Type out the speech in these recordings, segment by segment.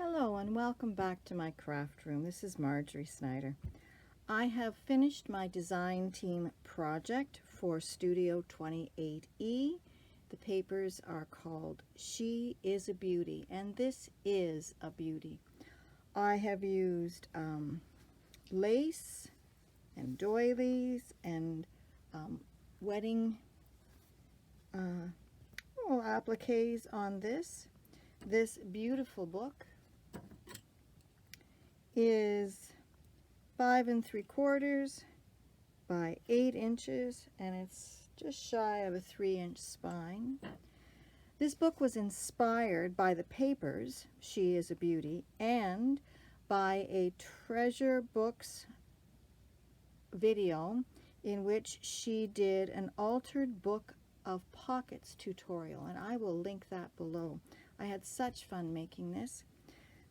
Hello and welcome back to my craft room. This is Marjorie Snyder. I have finished my design team project for Studio 28E. The papers are called She is a Beauty, and this is a beauty. I have used lace and doilies and wedding appliques on this. This beautiful book is 5 3/4 by 8 inches, and it's just shy of a 3-inch spine. This book was inspired by the papers, She is a Beauty, and by a Treasure Books video in which she did an altered book of pockets tutorial, and I will link that below. I had such fun making this.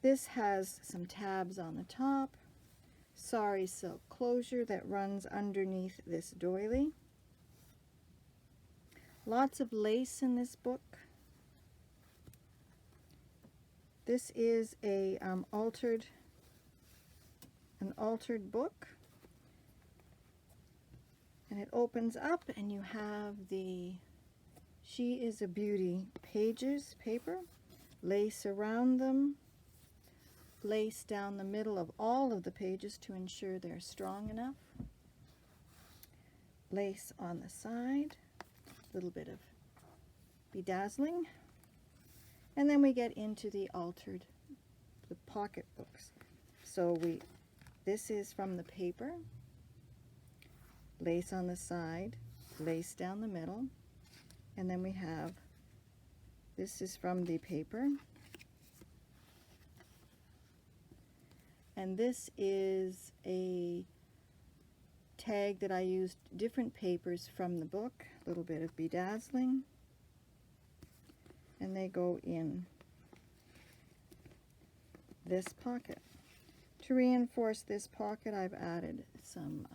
This has some tabs on the top, sari silk closure that runs underneath this doily. Lots of lace in this book. This is an altered book, and it opens up and you have the She is a Beauty pages, paper, lace around them, lace down the middle of all of the pages to ensure they're strong enough, lace on the side, a little bit of bedazzling, and then we get into the pocket books. So this is from the paper, lace on the side, lace down the middle, and then we have, this is from the paper, and this is a tag that I used different papers from the book, a little bit of bedazzling, and they go in this pocket. To reinforce this pocket, I've added some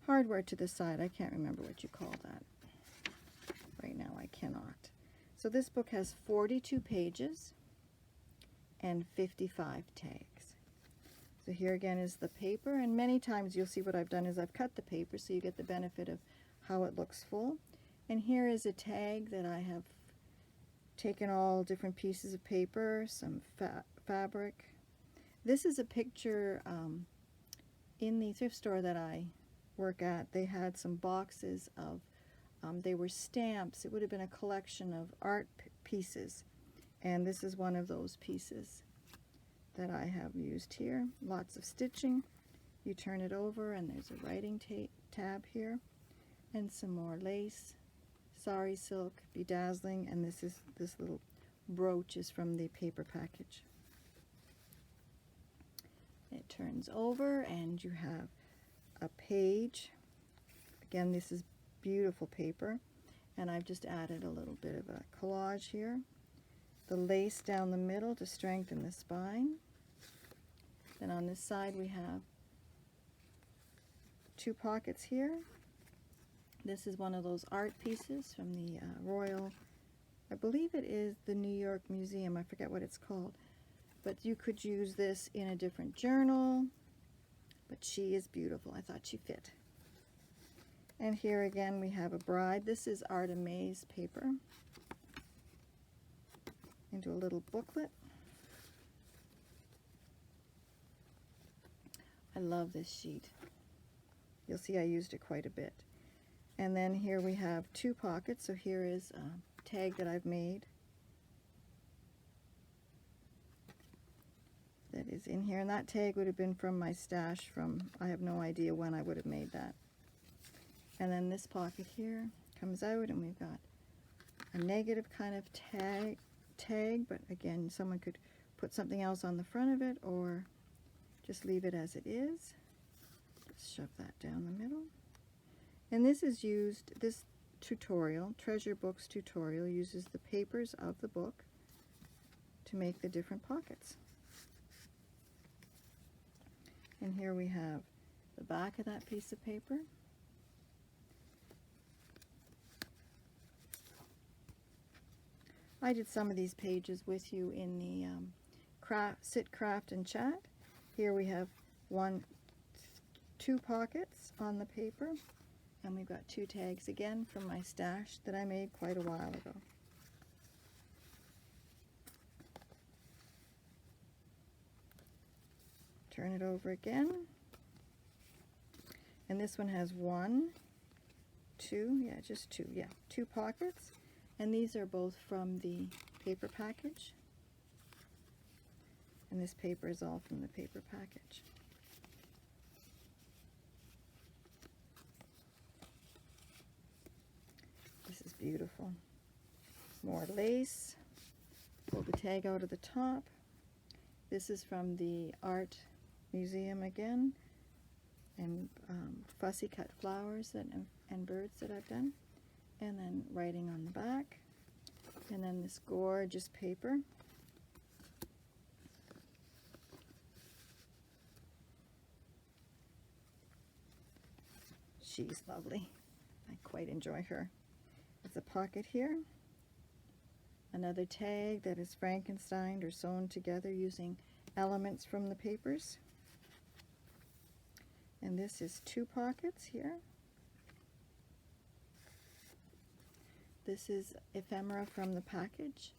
hardware to the side. I can't remember what you call that. Right now I cannot. So this book has 42 pages and 55 tags. So here again is the paper, and many times you'll see what I've done is I've cut the paper so you get the benefit of how it looks full. And here is a tag that I have taken all different pieces of paper, some fabric. This is a picture in the thrift store that I work at. They had some boxes of, they were stamps. It would have been a collection of art pieces, and this is one of those pieces that I have used here. Lots of stitching. You turn it over and there's a writing tab here, and some more lace, sari silk, bedazzling, and this little brooch is from the paper package. It turns over and you have a page. Again, this is beautiful paper, and I've just added a little bit of a collage here. The lace down the middle to strengthen the spine. Then on this side we have 2 pockets here. This is one of those art pieces from the Royal, I believe it is the New York Museum, I forget what it's called. But you could use this in a different journal, but she is beautiful. I thought she fit. And here again we have a bride. This is Artemaze paper into a little booklet. I love this sheet. You'll see I used it quite a bit. And then here we have 2 pockets. So here is a tag that I've made that is in here, and that tag would have been from my stash from, I have no idea when I would have made that. And then this pocket here comes out, and we've got a negative kind of tag, but again, someone could put something else on the front of it or just leave it as it is. Just shove that down the middle. And this is used, this tutorial, Treasure Books tutorial, uses the papers of the book to make the different pockets. And here we have the back of that piece of paper. I did some of these pages with you in the sit, craft, and chat. Here we have two pockets on the paper, and we've got 2 tags again from my stash that I made quite a while ago. Turn it over again, and this one has 1, 2, yeah, just 2, yeah, 2 pockets, and these are both from the paper package, and this paper is all from the paper package. This is beautiful. More lace. Pull the tag out of the top. This is from the art museum again, and fussy cut flowers and birds that I've done, and then writing on the back, and then this gorgeous paper. She's lovely. I quite enjoy her. There's a pocket here, another tag that is Frankensteined or sewn together using elements from the papers. And this is 2 pockets here. This is ephemera from the package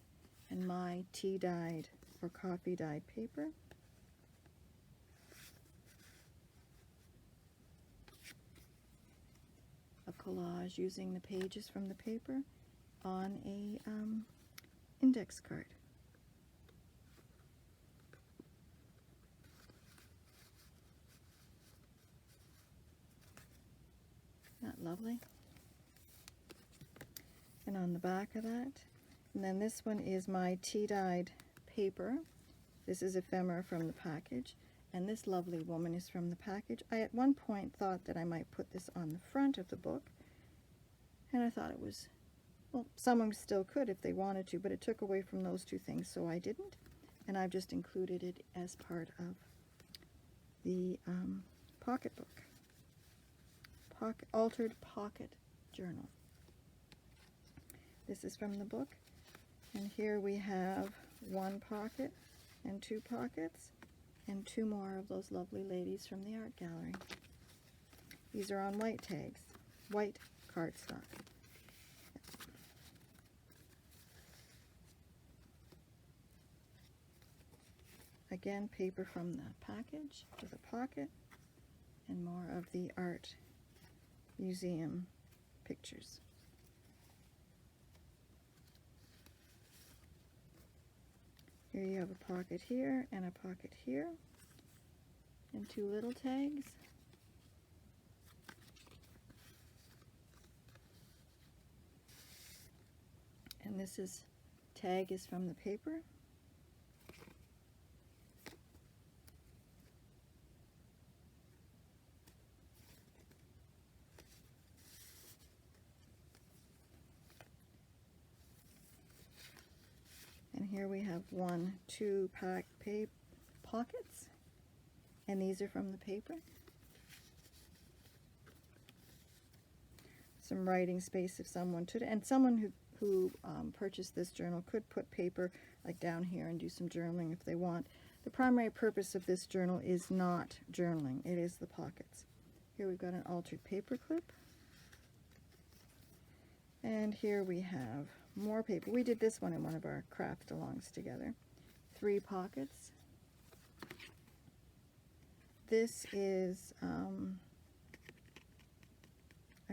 and my tea dyed or coffee dyed paper. A collage using the pages from the paper on a index card. Isn't that lovely? And on the back of that, and then this one is my tea-dyed paper. This is ephemera from the package, and this lovely woman is from the package. I at one point thought that I might put this on the front of the book, and I thought it was, well, someone still could if they wanted to, but it took away from those 2 things, so I didn't, and I've just included it as part of the pocketbook. Altered Pocket Journal. This is from the book, and here we have 1 pocket and 2 pockets and 2 more of those lovely ladies from the art gallery. These are on white tags, white cardstock. Again, paper from the package with a pocket and more of the art museum pictures. Here you have a pocket here and a pocket here and 2 little tags. And this tag is from the paper. And here we have 1, 2 pockets, and these are from the paper. Some writing space if someone could, and someone who purchased this journal could put paper like down here and do some journaling if they want. The primary purpose of this journal is not journaling, it is the pockets. Here we've got an altered paper clip. And here we have more paper. We did this one in one of our craft alongs together. 3 pockets. This is, I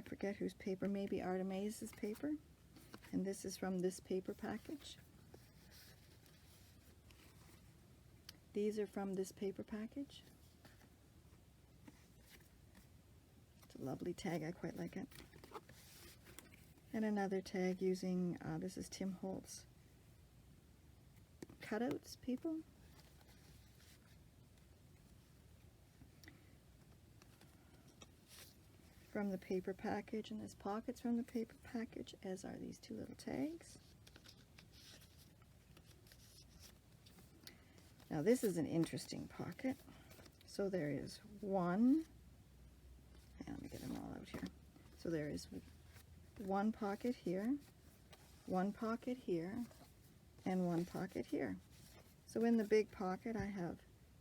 forget whose paper, maybe Artemase's paper. And this is from this paper package. These are from this paper package. It's a lovely tag, I quite like it. And another tag using, this is Tim Holtz cutouts, people. From the paper package, and there's pockets from the paper package, as are these 2 little tags. Now this is an interesting pocket. So there is 1, let me get them all out here. So there is 1 pocket here, 1 pocket here, and 1 pocket here. So in the big pocket I have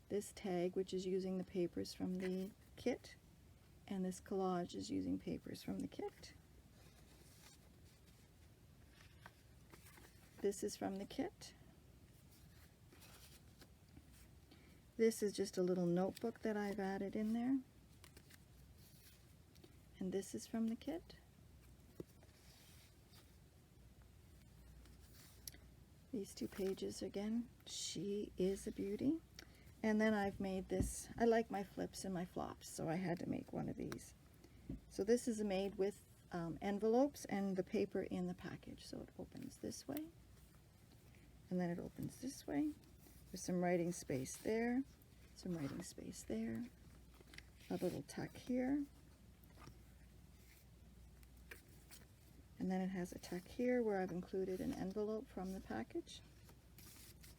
this tag, which is using the papers from the kit, and this collage is using papers from the kit. This is from the kit. This is just a little notebook that I've added in there. And this is from the kit. These 2 pages again. She is a beauty. And then I've made this. I like my flips and my flops, so I had to make one of these. So this is made with envelopes and the paper in the package. So it opens this way, and then it opens this way. There's some writing space there, some writing space there, a little tuck here, and then it has a tuck here where I've included an envelope from the package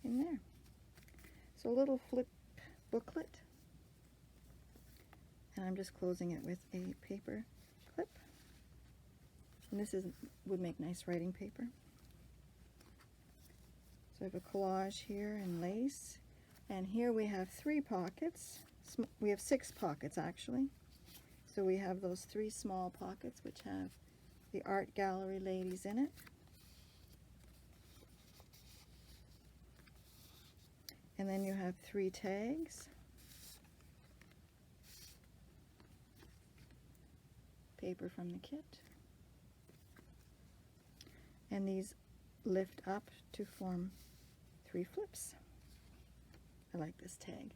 in there. So a little flip booklet, and I'm just closing it with a paper clip. And this would make nice writing paper. So I have a collage here in lace, and here we have 3 pockets. We have 6 pockets actually. So we have those 3 small pockets which have the art gallery ladies in it. And then you have 3 tags. Paper from the kit. And these lift up to form 3 flips. I like this tag.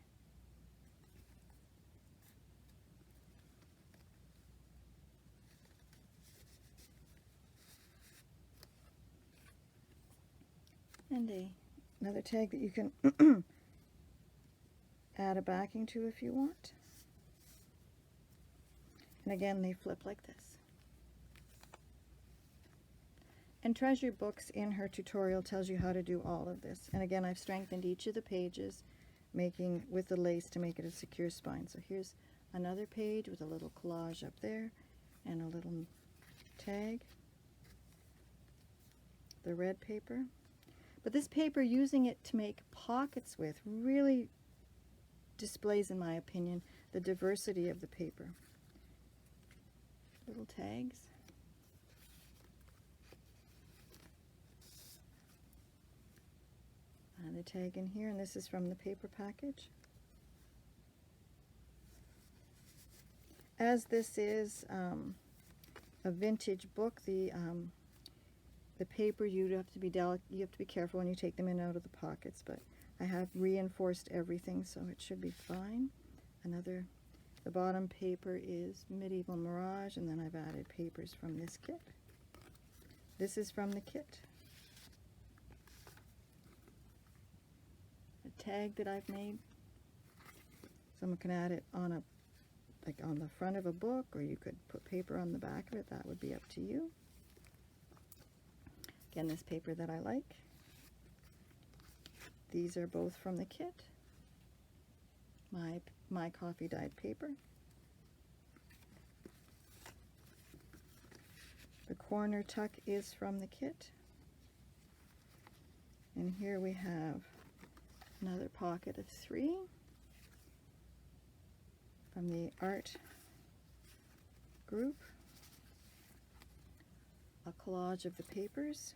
And another tag that you can add a backing to if you want. And again, they flip like this. And Treasure Books in her tutorial tells you how to do all of this. And again, I've strengthened each of the pages, making with the lace to make it a secure spine. So here's another page with a little collage up there and a little tag. The red paper. But this paper, using it to make pockets with, really displays, in my opinion, the diversity of the paper. Little tags. Another tag in here, and this is from the paper package. As this is a vintage book, the paper, you have to be you have to be careful when you take them in and out of the pockets, but I have reinforced everything, so it should be fine. The bottom paper is Medieval Mirage, and then I've added papers from this kit. This is from the kit. A tag that I've made. Someone can add it on on the front of a book, or you could put paper on the back of it. That would be up to you. Again, this paper that I like. These are both from the kit. My coffee dyed paper. The corner tuck is from the kit. And here we have another pocket of 3 from the art group. A collage of the papers.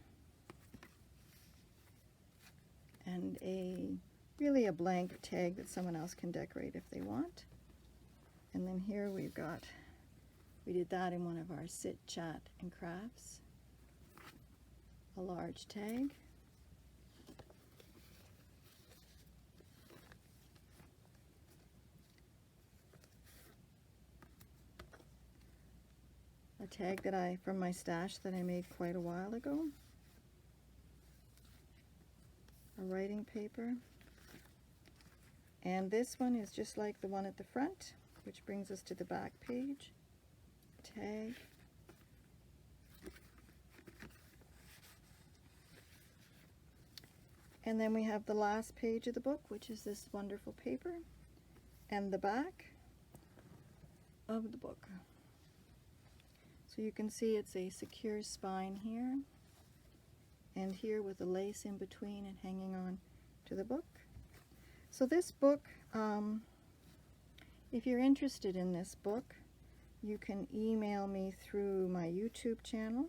And really a blank tag that someone else can decorate if they want. And then here we did that in one of our Sit, Chat, and Crafts. A large tag. A tag that from my stash that I made quite a while ago. A writing paper. And this one is just like the one at the front, which brings us to the back page. Tag. And then we have the last page of the book, which is this wonderful paper, and the back of the book. So you can see it's a secure spine here, and here with the lace in between and hanging on to the book. So this book, if you're interested in this book, you can email me through my YouTube channel.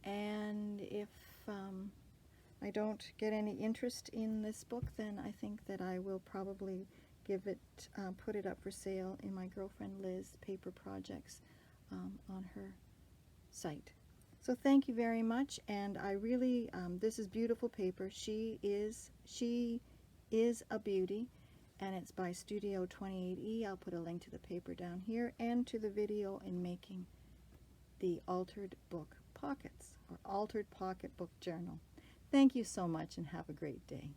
And if I don't get any interest in this book, then I think that I will probably give it, put it up for sale in my girlfriend Liz Paper Projects on her site. So thank you very much, and I really, this is beautiful paper. She is a beauty, and it's by Studio 28E. I'll put a link to the paper down here and to the video in making the altered book pockets, or altered pocketbook journal. Thank you so much, and have a great day.